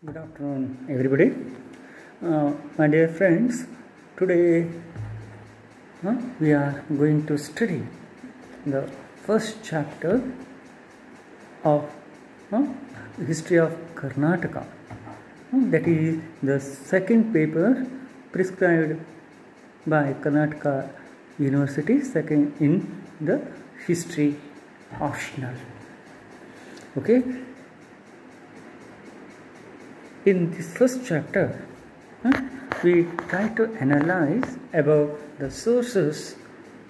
Good afternoon, everybody. My dear friends, today we are going to study the first chapter of history of Karnataka. That is the second paper prescribed by Karnataka University, second in the history optional. Okay. In this first chapter, we try to analyze about the sources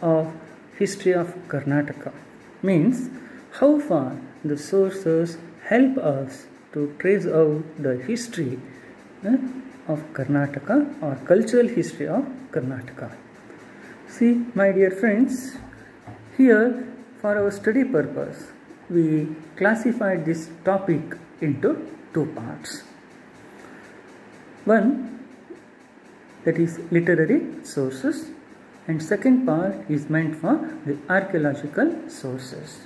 of history of Karnataka. Means how far the sources help us to trace out the history of Karnataka or cultural history of Karnataka. See, my dear friends, here for our study purpose, we classified this topic into two parts. One, that is literary sources, and second part is meant for the archaeological sources.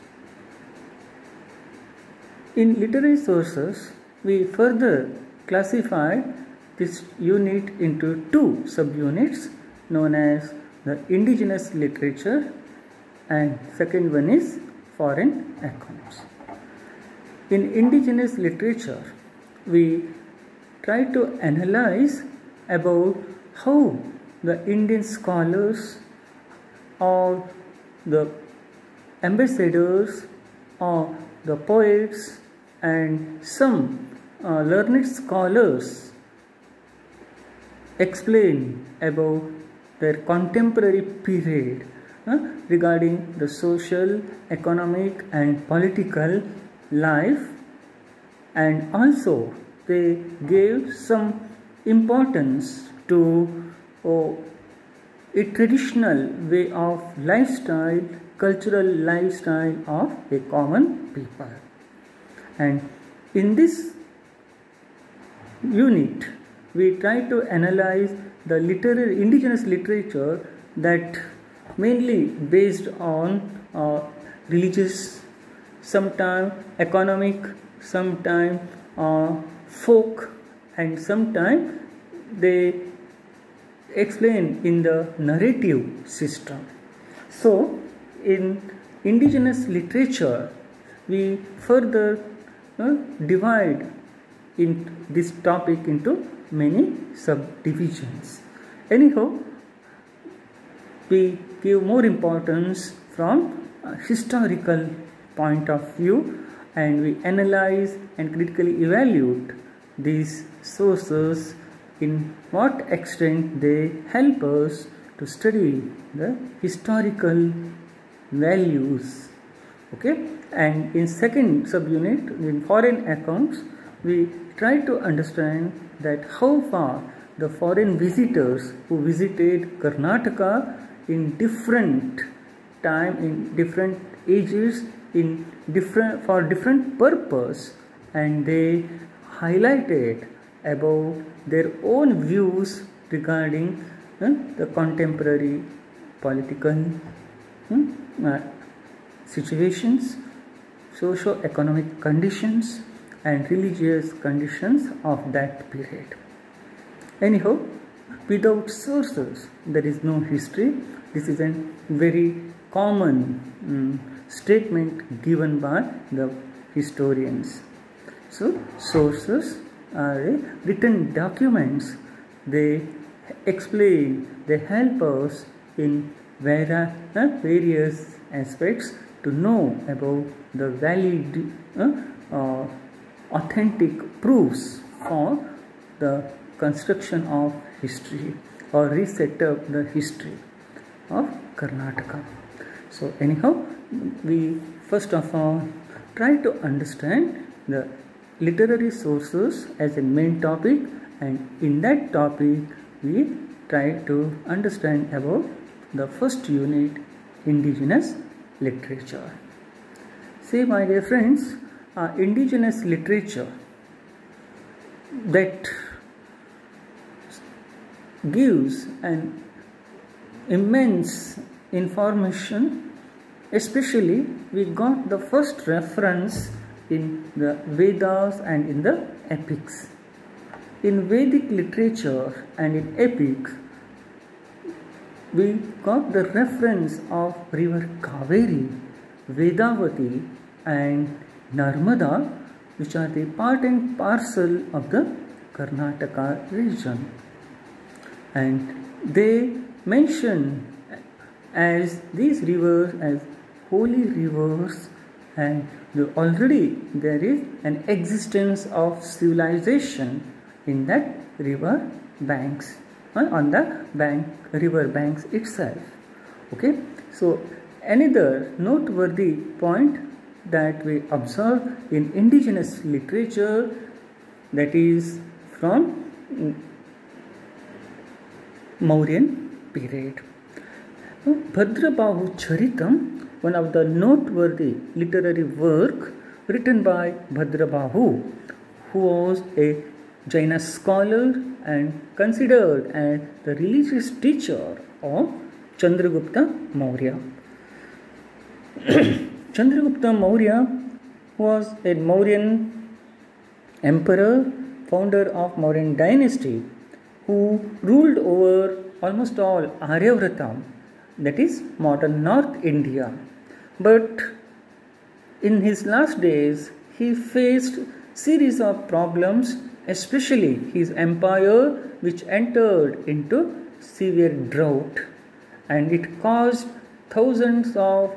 In literary sources, we further classify this unit into two subunits known as the indigenous literature and second one is foreign accounts. In indigenous literature, we try to analyze about how the Indian scholars or the ambassadors or the poets and some learned scholars explain about their contemporary period regarding the social, economic and political life, and also they gave some importance to a traditional way of lifestyle, cultural lifestyle of a common people. And in this unit, we try to analyze the literary indigenous literature that mainly based on religious, sometime economic, sometime folk, and sometimes they explain in the narrative system. So in indigenous literature we further divide in this topic into many subdivisions. Anyhow, we give more importance from a historical point of view, and we analyze and critically evaluate these sources, in what extent they help us to study the historical values. Okay, and in second subunit, in foreign accounts, we try to understand that how far the foreign visitors who visited Karnataka in different time, in different ages, in for different purpose, and they highlighted about their own views regarding the contemporary political situations, socio-economic conditions and religious conditions of that period. Anyhow, without sources there is no history. This is a very common statement given by the historians. So sources are written documents. They explain, they help us in various aspects to know about the valid authentic proofs for the construction of history or reset up the history of Karnataka. So anyhow, we first of all try to understand the literary sources as a main topic, and in that topic we try to understand about the first unit, indigenous literature. See, my dear friends, indigenous literature that gives an immense information. Especially we got the first reference in the Vedas and in the epics. in Vedic literature and in epics, we got the reference of river Kaveri, Vedavati and Narmada, which are the part and parcel of the Karnataka region. And they mention as these rivers as holy rivers, and already there is an existence of civilization in that river banks, on the river banks itself. Okay, so another noteworthy point that we observe in indigenous literature, that is from Mauryan period. Bhadrabahu Charitam, one of the noteworthy literary work written by Bhadrabahu, who was a Jaina scholar and considered as the religious teacher of Chandragupta Maurya. Chandragupta Maurya was a Mauryan emperor, founder of Mauryan dynasty, who ruled over almost all Aryavrata, that is modern North India. But in his last days, he faced series of problems, especially his empire, which entered into severe drought, and it caused thousands of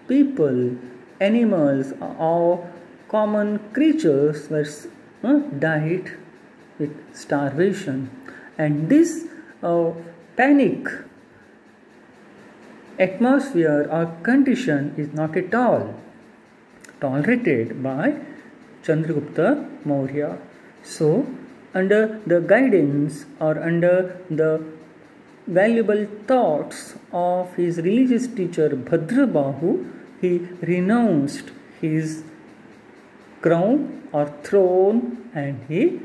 people, animals, or common creatures died with starvation. And this panic atmosphere or condition is not at all tolerated by Chandragupta Maurya. So, under the guidance or under the valuable thoughts of his religious teacher Bhadrabahu, he renounced his crown or throne and he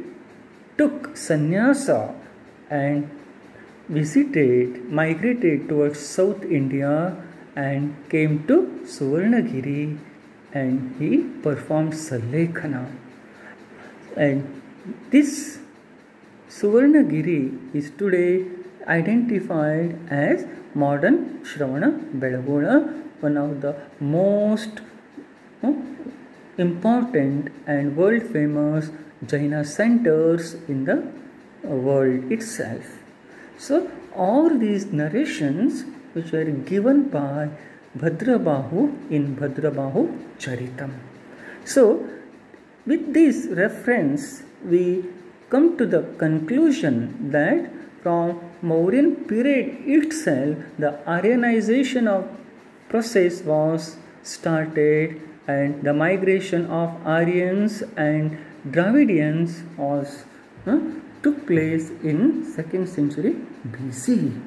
took sannyasa and migrated towards South India and came to Suvarnagiri, and he performed Salekhana. And this Suvarnagiri is today identified as modern Shravana Belagola, one of the most important and world famous Jaina centers in the world itself. So all these narrations which were given by Bhadrabahu in Bhadrabahu Charitam. So with this reference, we come to the conclusion that from Mauryan period itself, the Aryanization of process was started, and the migration of Aryans and Dravidians was took place in 2nd century BC.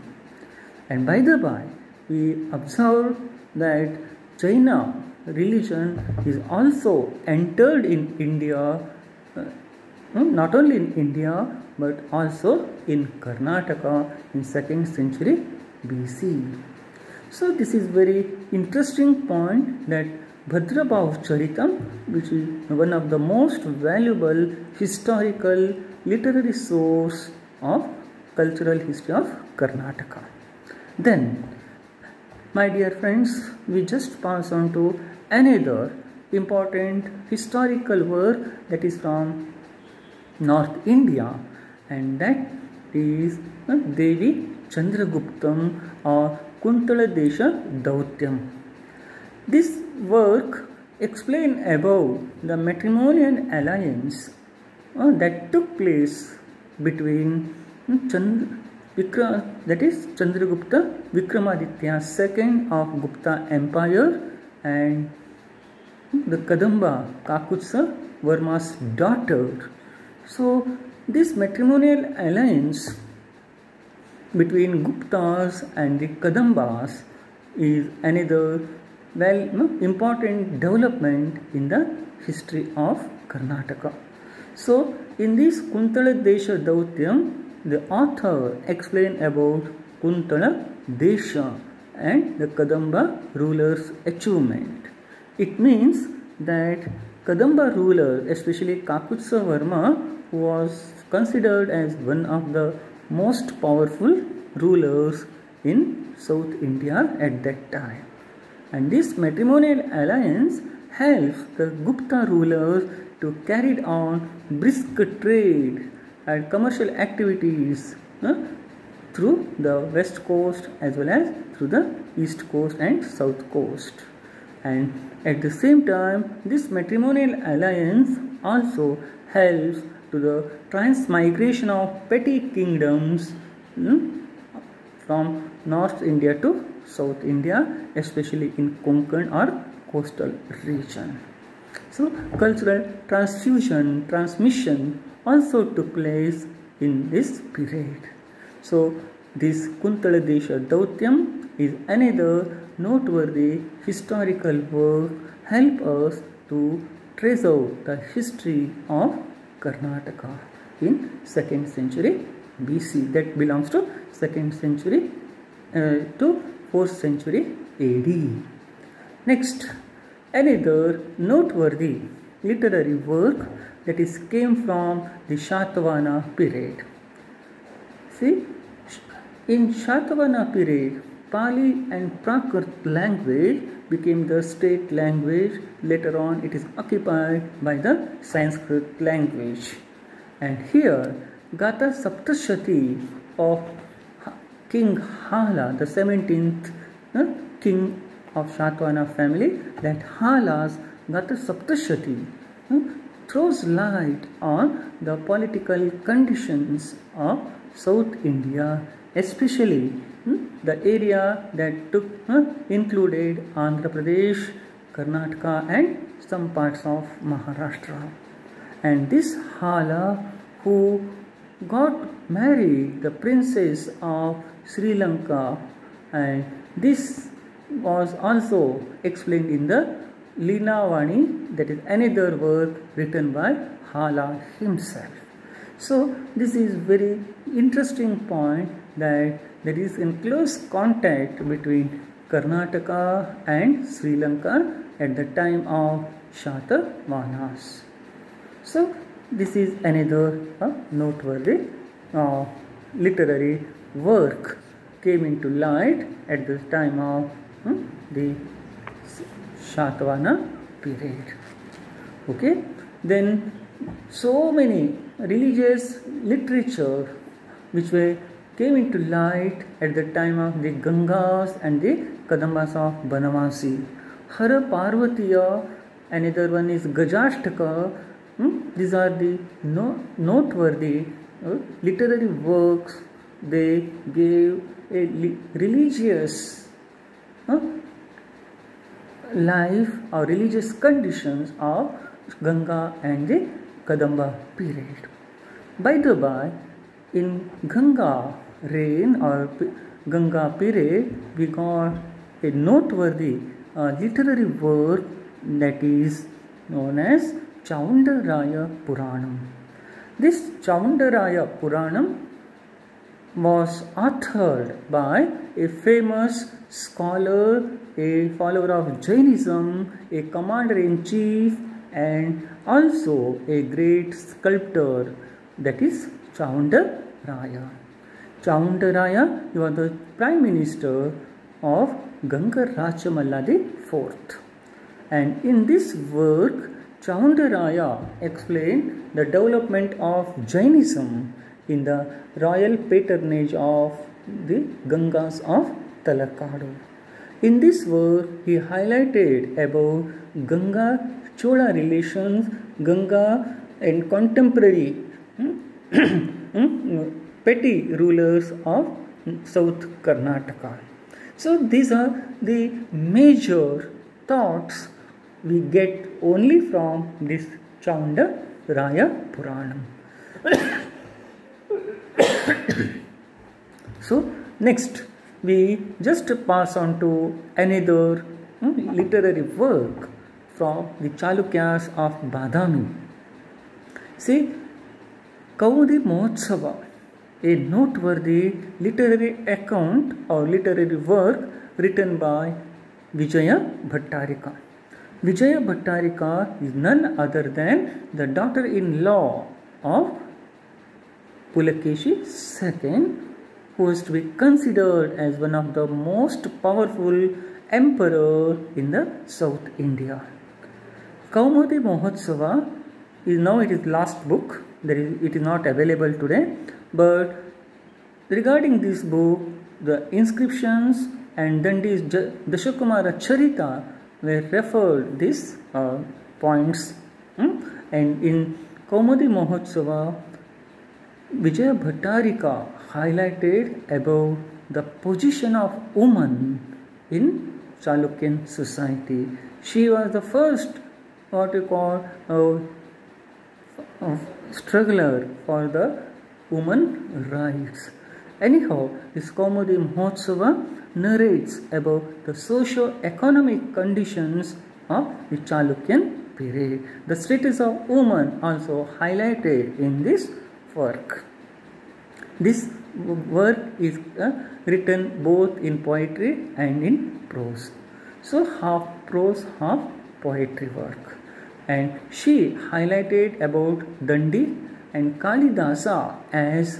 And by the by, we observe that Jaina religion is also entered in India, not only in India but also in Karnataka in 2nd century BC. So this is very interesting point, that Bhadrabahu Charitam, which is one of the most valuable historical literary source of cultural history of Karnataka. Then, my dear friends, we just pass on to another important historical work that is from North India, and that is Devi Chandraguptam or Kuntala Desha Dautyam. This work explains above the matrimonial alliance that took place between that is Chandragupta Vikramaditya II of Gupta Empire and the Kadamba Kakutsa Varma's daughter. So this matrimonial alliance between Guptas and the Kadambas is another important development in the history of Karnataka. So in this Kuntala Desha Dautyam, the author explained about Kuntala Desha and the Kadamba rulers' achievement. It means that Kadamba ruler, especially Kakutsa Varma, was considered as one of the most powerful rulers in South India at that time. And this matrimonial alliance helps the Gupta rulers to carry on brisk trade and commercial activities through the west coast as well as through the east coast and south coast. And at the same time, this matrimonial alliance also helps to the transmigration of petty kingdoms from North India to South India, especially in Konkan or coastal region. So, cultural transmission also took place in this period. So, this Kuntala Desha Dautyam is another noteworthy historical work help us to trace out the history of Karnataka in 2nd century BC, that belongs to 2nd century to 4th century AD. Next, another noteworthy literary work that is came from the Shatavana period. See, in Shatavana period, Pali and Prakrit language became the state language. Later on, it is occupied by the Sanskrit language. And here, Gata Saptashati of King Hala, the 17th king of Shatavana family, that Hala's Gata Saptashati throws light on the political conditions of South India, especially the area that included Andhra Pradesh, Karnataka and some parts of Maharashtra. And this Hala, who got married the princess of Sri Lanka, and this was also explained in the Linavani, that is another work written by Hala himself. So this is very interesting point that there is in close contact between Karnataka and Sri Lanka at the time of Shatavahanas. So this is another noteworthy literary work came into light at the time of the Shatavana period. Okay, then so many religious literature which came into light at the time of the Gangas and the Kadambas of Banavasi. Hara Parvatiya, another one is Gajashtaka. These are the noteworthy literary works. They gave a religious life or religious conditions of Ganga and the Kadamba period. By the by, in Ganga reign or Ganga period, we got a noteworthy literary work that is known as Chaundaraya Puranam. This Chaundaraya Puranam was authored by a famous scholar, a follower of Jainism, a commander-in-chief and also a great sculptor, that is Chaundaraya. Chaundaraya was the Prime Minister of Ganga Rachamalla IV. And in this work, Chaundaraya explained the development of Jainism in the royal patronage of the Gangas of Talakadu. In this work, he highlighted about Ganga Chola relations, Ganga and contemporary petty rulers of South Karnataka. So these are the major thoughts we get only from this Chaundaraya Puranam. So next we just pass on to another literary work from the Chalukyas of Badami. See, Kaudi Mohotsava, a noteworthy literary account or literary work written by Vijaya Bhattarika. Vijaya Bhattarika is none other than the daughter-in-law of Pulakeshi II, who is to be considered as one of the most powerful emperor in the South India. Kaumudi Mahotsava is now it is last book. It is not available today. But regarding this book, the inscriptions and Dandi's Dashakumara Charita were referred these points. And in Kaumudi Mahotsava, Vijaya Bhattarika highlighted about the position of woman in Chalukyan society. She was the first what you call struggler for the woman rights. Anyhow, this Kaumudi Mahotsava narrates about the socio-economic conditions of the Chalukyan period. The status of woman also highlighted in this work. This work is written both in poetry and in prose. So half prose, half poetry work. And she highlighted about Dandi and Kalidasa as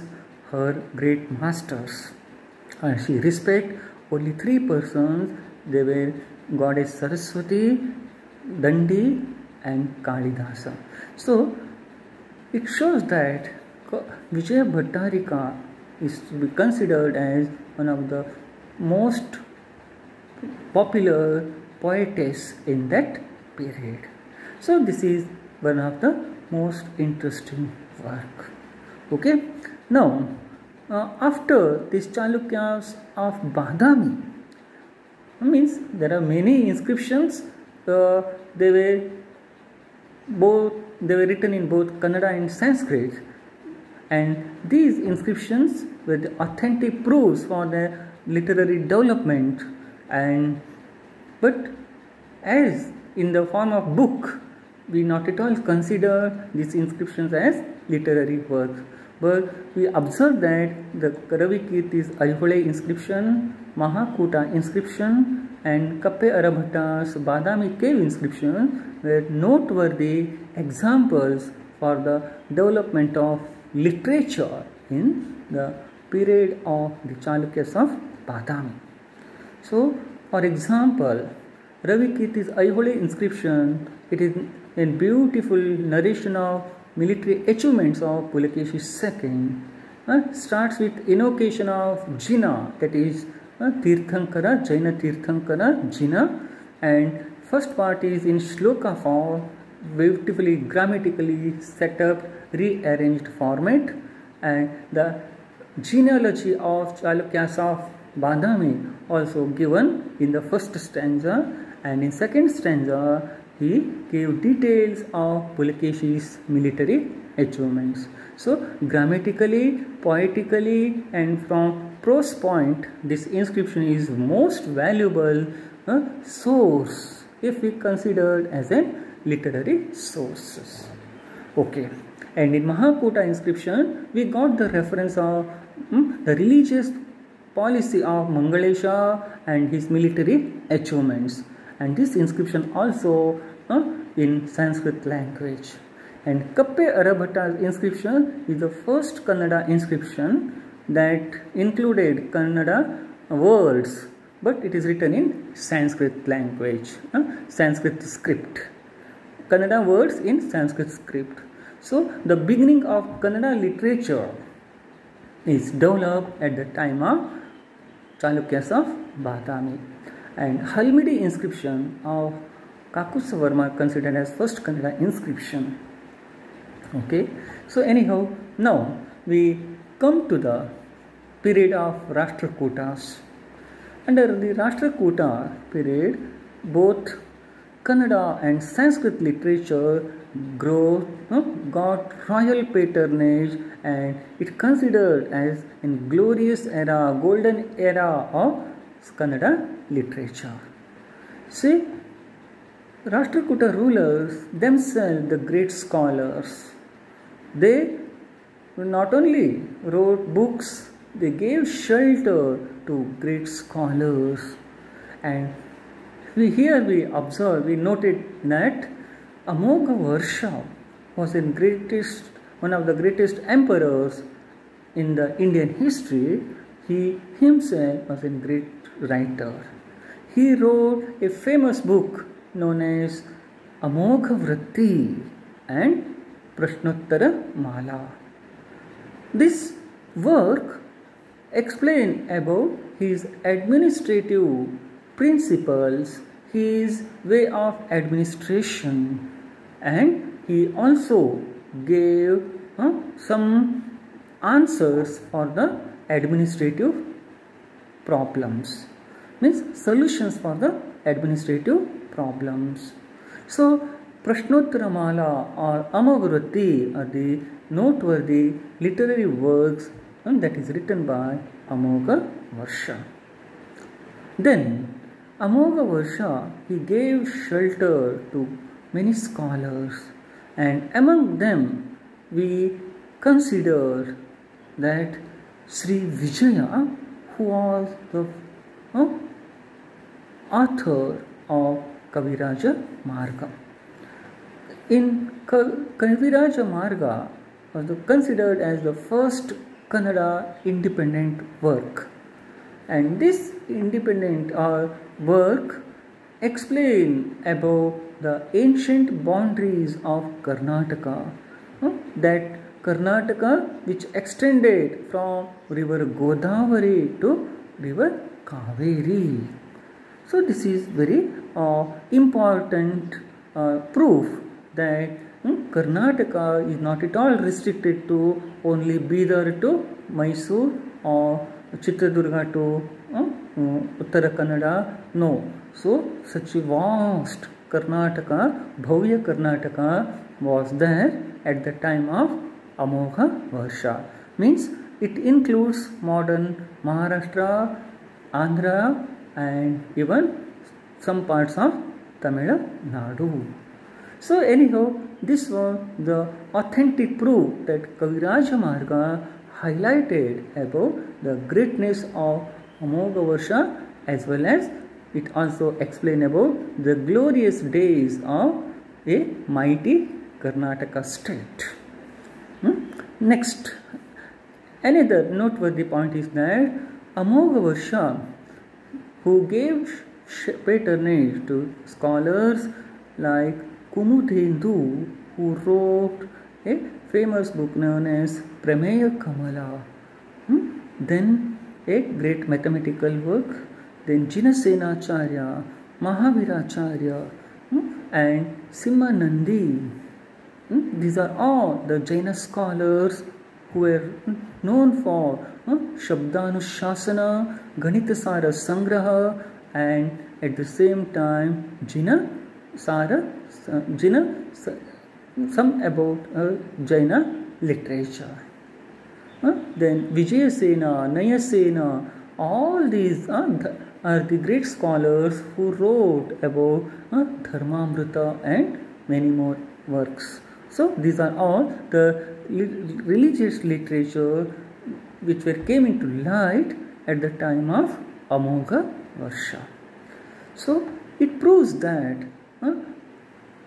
her great masters. And she respected only three persons. They were goddess Saraswati, Dandi and Kalidasa. So it shows that Vijaya Bhattarika is to be considered as one of the most popular poetess in that period. So this is one of the most interesting work. Okay. Now, after these Chalukyas of Badami, means there are many inscriptions. They were written in both Kannada and Sanskrit. And these inscriptions were the authentic proofs for the literary development. But as in the form of book, we not at all consider these inscriptions as literary work. But we observe that the Ravikirti's Aihole inscription, Mahakuta inscription and Kappe Arabhatta's Badami cave inscription were noteworthy examples for the development of literature in the period of the Chalukyas of Badami. So, for example, Ravikirti's Aihole inscription, it is a beautiful narration of military achievements of Pulakeshi II. Starts with invocation of Jina, that is Tirthankara, Jaina Tirthankara, Jina, and first part is in shloka form, beautifully grammatically set up, rearranged format, and the genealogy of Chalukyas of Badami also given in the first stanza, and in second stanza he gave details of Pulakeshi's military achievements. So grammatically, poetically and from prose point, this inscription is most valuable source if we considered as a literary sources. Okay, and in Mahakuta inscription we got the reference of the religious policy of Mangalesha and his military achievements, and this inscription also in Sanskrit language. And Kappe Arabhatta's inscription is the first Kannada inscription that included Kannada words, but it is written in Sanskrit language, Sanskrit script. Kannada words in Sanskrit script. So the beginning of Kannada literature is developed at the time of Chalukyas of Badami. And Halmidi inscription of Kakusavarma considered as first Kannada inscription. Okay, so anyhow, now we come to the period of Rashtrakutas. Under the Rashtrakuta period, both Kannada and Sanskrit literature got royal patronage, and it considered as a glorious era, golden era of Kannada literature. See, Rashtrakuta rulers themselves, the great scholars, they not only wrote books, they gave shelter to great scholars, and We observe, we noted that Amogha Varsha was one of the greatest emperors in the Indian history. He himself was a great writer. He wrote a famous book known as Amogha Vritti and Prashnottara Mala. This work explains about his administrative principles, his way of administration, and he also gave some answers for the administrative problems, means solutions for the administrative problems. So Prashnottara Mala or Amogha Vritti are the noteworthy literary works that is written by Amogha Varsha. Then Amogha Varsha, he gave shelter to many scholars, and among them we consider that Sri Vijaya, who was the author of Kaviraja Marga. In Kaviraja Marga was considered as the first Kannada independent work, and this independent work explains about the ancient boundaries of Karnataka, that Karnataka which extended from river Godavari to river Kaveri. So this is very important proof that Karnataka is not at all restricted to only Bidar to Mysore or Chitradurga to Uttara Kannada. No. So such a vast Karnataka, Bhavya Karnataka was there at the time of Amogha Varsha. Means it includes modern Maharashtra, Andhra and even some parts of Tamil Nadu. So anyhow, this was the authentic proof that Kaviraja Marga highlighted about the greatness of Amogha Varsha, as well as it also explained about the glorious days of a mighty Karnataka state. Next, another noteworthy point is that Amogha Varsha, who gave patronage to scholars like Kumudhendu, who wrote a famous book known as Prameya Kamala, then a great mathematical work, then Jinasenacharya, Mahaviracharya, and Simhanandi. These are all the Jaina scholars who were known for Shabdanushasana, Ganitasara Sangraha, and at the same time some about Jaina literature. Then Vijayasena, Nayasena, all these are the great scholars who wrote about Dharmamrita and many more works. So these are all the religious literature which came into light at the time of Amogha Varsha. So it proves that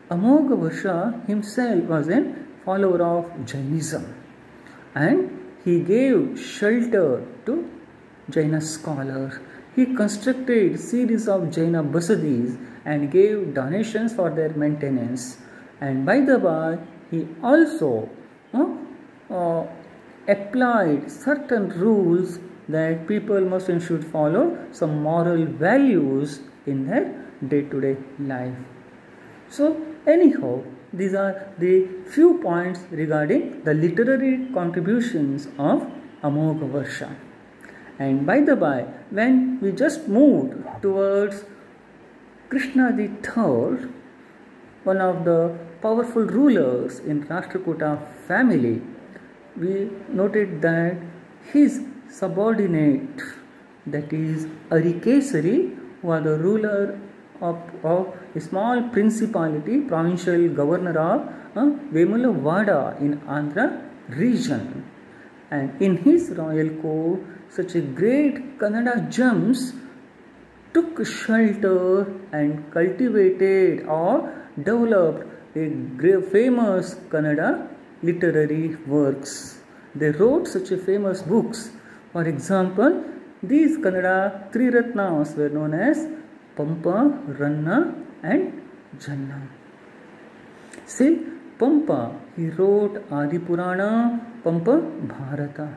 Amogha Varsha himself was a follower of Jainism, and he gave shelter to Jaina scholars. He constructed series of Jaina basadis and gave donations for their maintenance. And by the by, he also applied certain rules that people must and should follow, some moral values in their day-to-day life. So anyhow, these are the few points regarding the literary contributions of Amogha Varsha. And by the by, when we just moved towards Krishna III, one of the powerful rulers in Rashtrakuta family, we noted that his subordinate, that is Arikesari, was the ruler of a small principality, provincial governor of Vemulavada in Andhra region. And in his royal court, such a great Kannada gems took shelter and cultivated or developed a famous Kannada literary works. They wrote such a famous books. For example, these Kannada three Ratnas were known as Pampa, Ranna and Janna. See, Pampa, he wrote Adi Purana, Pampa Bharata,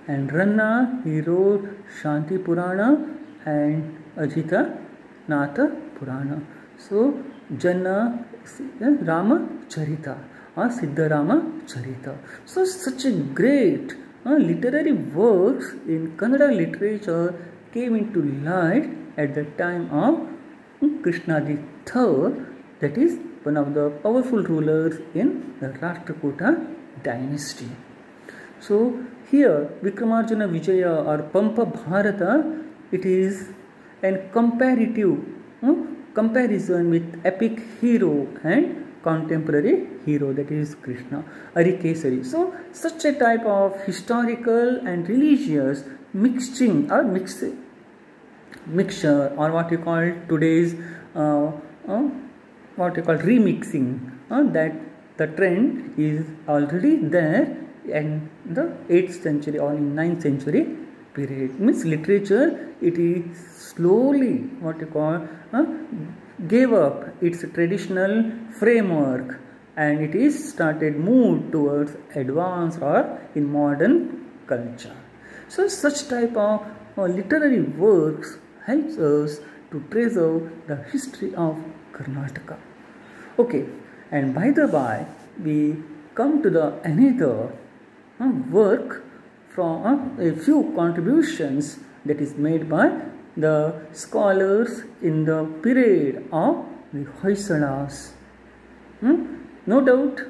and Ranna, he wrote Shanti Purana and Ajita Natha Purana. So, Janna, Rama Charita or Siddharama Charita. So, such a great literary works in Kannada literature came into light at the time of Krishnadi III, that is one of the powerful rulers in the Rashtrakuta dynasty. So here Vikramarjuna Vijaya or Pampa Bharata, it is a comparative comparison with epic hero and contemporary hero, that is Krishna, Arikesari. So such a type of historical and religious mixture or what you call today's what you call remixing, that the trend is already there in the 8th century or in 9th century period. Means literature, it is slowly what you call gave up its traditional framework and it is started moved towards advanced or in modern culture. So such type of literary works helps us to preserve the history of Karnataka. Okay, and by the by, we come to the another work from a few contributions that is made by the scholars in the period of the Hoysalas. No doubt,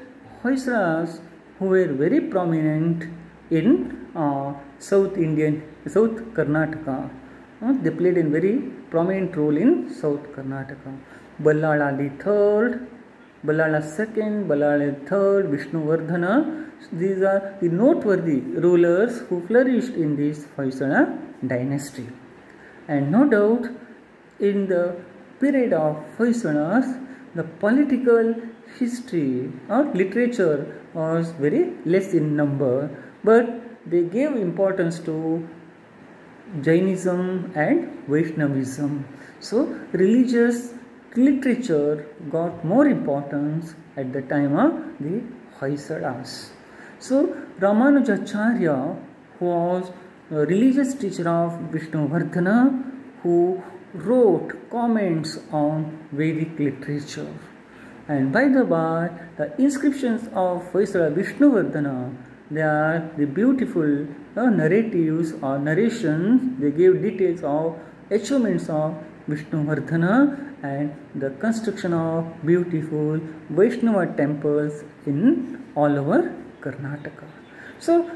Hoysalas, who were very prominent in South Karnataka, they played a very prominent role in South Karnataka. Ballala III, Ballala II, Ballala III, Vishnuvardhana. These are the noteworthy rulers who flourished in this Hoysala dynasty. And no doubt, in the period of Hoysalas, the political history or literature was very less in number, but they gave importance to Jainism and Vaishnavism. So, religious literature got more importance at the time of the Hoysalas. So, Ramanujacharya, who was a religious teacher of Vishnuvardhana, who wrote comments on Vedic literature. And by the by, the inscriptions of Hoysala Vishnuvardhana, they are the beautiful narratives or narrations. They give details of achievements of Vishnuvardhana and the construction of beautiful Vaishnava temples in all over Karnataka. So,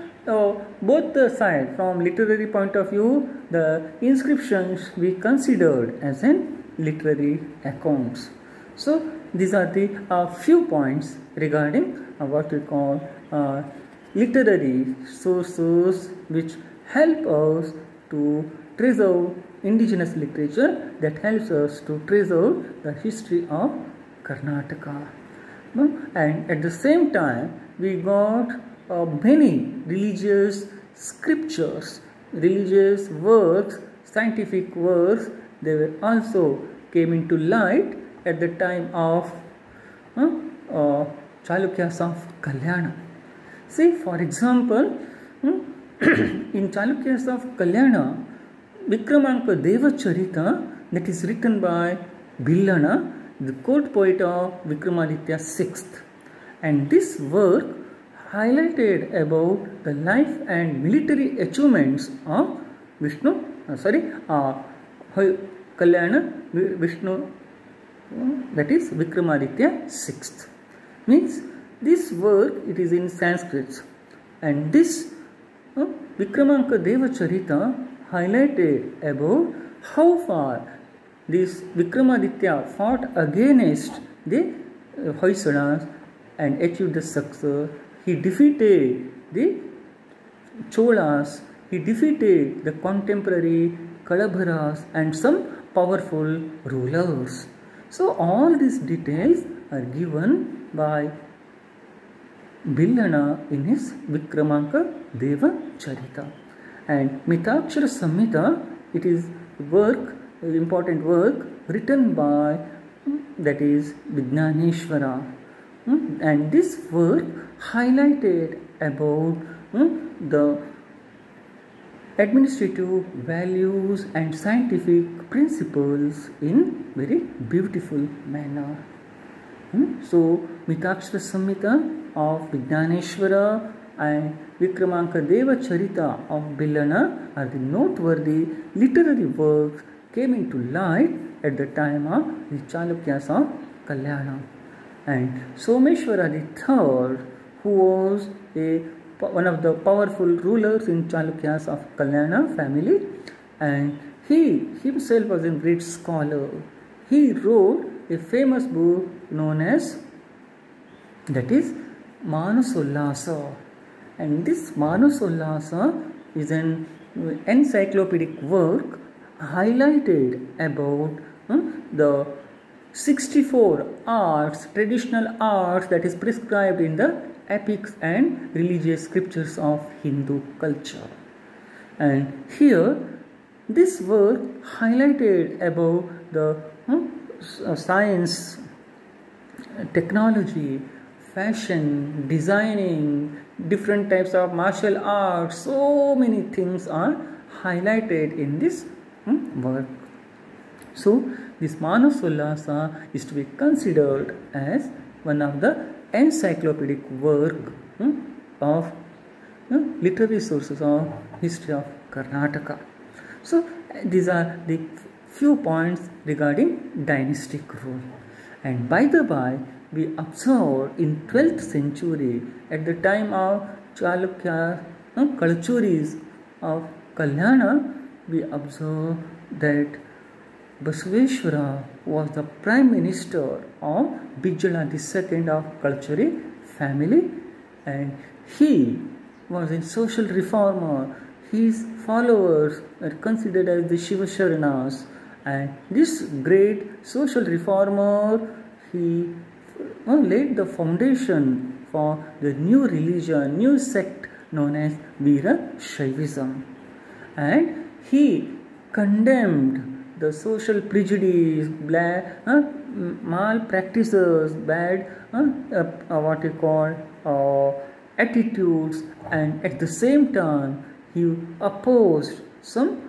both the sides, from literary point of view, the inscriptions we considered as in literary accounts. So, these are the few points regarding what we call literary sources which help us to preserve indigenous literature, that helps us to preserve the history of Karnataka. And at the same time, we got many religious scriptures, religious works, scientific works. They were also came into light at the time of Chalukyas of Kalyana. See, for example, in Chalukyas of Kalyana, Vikramanka Deva Charita, that is written by Billana, the court poet of Vikramaditya VI. And this work highlighted about the life and military achievements of Kalyana Vishnu, that is Vikramaditya VI. Means this work, it is in Sanskrit, and this Vikramanka Deva Charita highlighted about how far this Vikramaditya fought against the Hoysalas and achieved the success. He defeated the Cholas, he defeated the contemporary Kalabharas and some powerful rulers. So all these details are given by Billana in his Vikramanka Deva Charita. And Mitakshara Samhita, it is work, important work written by, that is, Vijnaneshwara. And this work highlighted about the administrative values and scientific principles in very beautiful manner. So Mitakshara Samhita of Vijnaneshwara and Vikramanka Deva Charita of Billana are the noteworthy literary works came into light at the time of the Chalukyas of Kalyana. And Someshwara III, who was one of the powerful rulers in Chalukyas of Kalyana family, and he himself was a great scholar. He wrote a famous book known as, that is, Manasollasa. And this Manasollasa is an encyclopedic work highlighted about the 64 arts, traditional arts that is prescribed in the epics and religious scriptures of Hindu culture. And here this work highlighted about the science, technology, fashion, designing, different types of martial arts. So many things are highlighted in this work. So this Manasollasa is to be considered as one of the encyclopedic work of literary sources of history of Karnataka. So these are the few points regarding dynastic rule. And by the by, we observe in 12th century, at the time of Chalukya Kalchuris of Kalyana, we observe that Basaveshwara was the prime minister of Bijala II of Kalchuri family, and he was a social reformer. His followers are considered as the Shiva Sharanas, and this great social reformer, he laid the foundation for the new religion, new sect known as Veera Shaivism, and he condemned the social prejudice, malpractices, bad attitudes, and at the same time he opposed some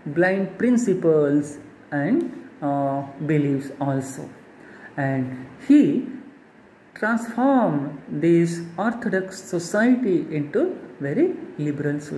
blind principles and beliefs also. And he transformed this orthodox society into very liberal society.